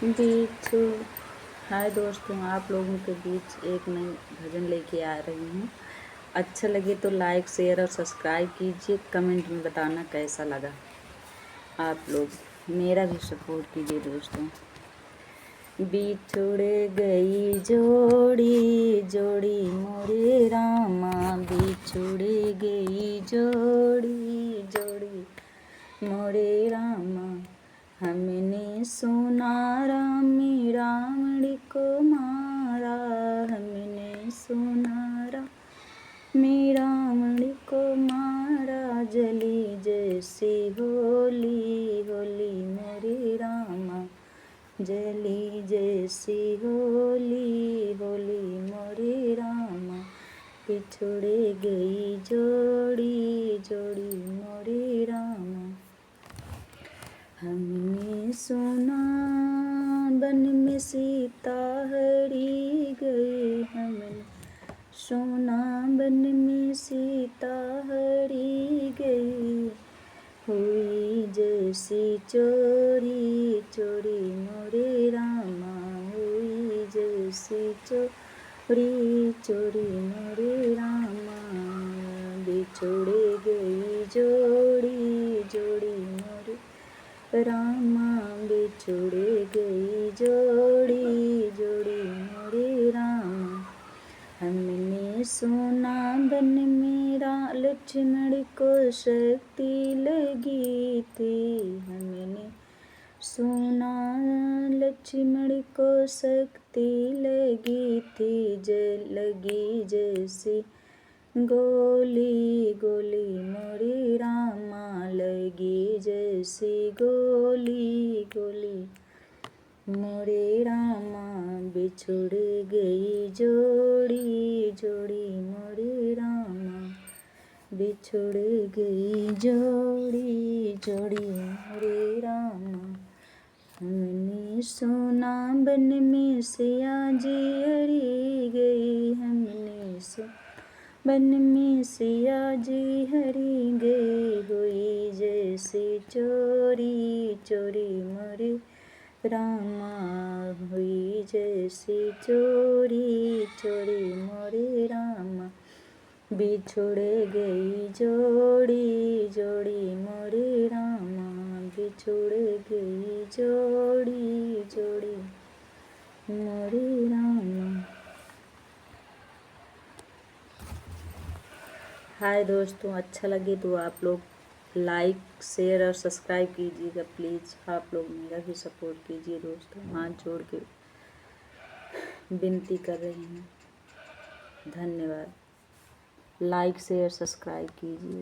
बीच हाय दोस्तों, आप लोगों के बीच एक नई भजन लेके आ रही हूँ। अच्छा लगे तो लाइक शेयर और सब्सक्राइब कीजिए। कमेंट में बताना कैसा लगा। आप लोग मेरा भी सपोर्ट कीजिए दोस्तों। बिछुड़ गई जोड़ी जोड़ी मोरे रामा, बिछुड़ गई जोड़ी जोड़ी मोरे रामा। हमने सुना रामी रावण को मारा, हमने सुना रामी रावण को मारा। जली जैसी होली होली मोरे रामा, जली जैसी होली होली मोरे रामा। बिछुड़ गई जोड़ी जोड़ी मोरे रामा। हमने सुना वन में सीता हरी गई, हमने सुना वन में सीता हरी गई। हुई जैसी चोरी चोरी मोरे रामा, हुई जैसी चोरी चोरी मोरे रामा। बिछुड़ गई जोड़ी जोड़ी मोरे रामा, बिछुड़ गई जोड़ी जोड़ी मोरे रामा। हमने सुना वन मेरा लक्ष्मण को शक्ति लगी थी, हमने सुना लक्ष्मण को शक्ति लगी थी। लगी जैसी गोली गोली मोरे रामा, लगी जैसी गोली गोली मोरे रामा। बिछुड़ गई जोड़ी जोड़ी मोरे रामा, बिछुड़ गई जोड़ी जोड़ी मोरे रामा। हमने सुना वन में सिया जी हरी गई, हमने सुना वन में सिया जी हरी गई। हुई जैसी चोरी चोरी मोरे रामा, हुई जैसी चोरी चोरी मोरे रामा। बिछुड़ गई जोड़ी जोड़ी मोरे रामा, बिछुड़ गई जोड़ी जोड़ी मोरे रामा। हाय दोस्तों, अच्छा लगे तो आप लोग लाइक शेयर और सब्सक्राइब कीजिएगा प्लीज़। आप लोग मेरा भी सपोर्ट कीजिए दोस्तों, हाथ जोड़ के विनती कर रही हूँ। धन्यवाद। लाइक शेयर सब्सक्राइब कीजिए।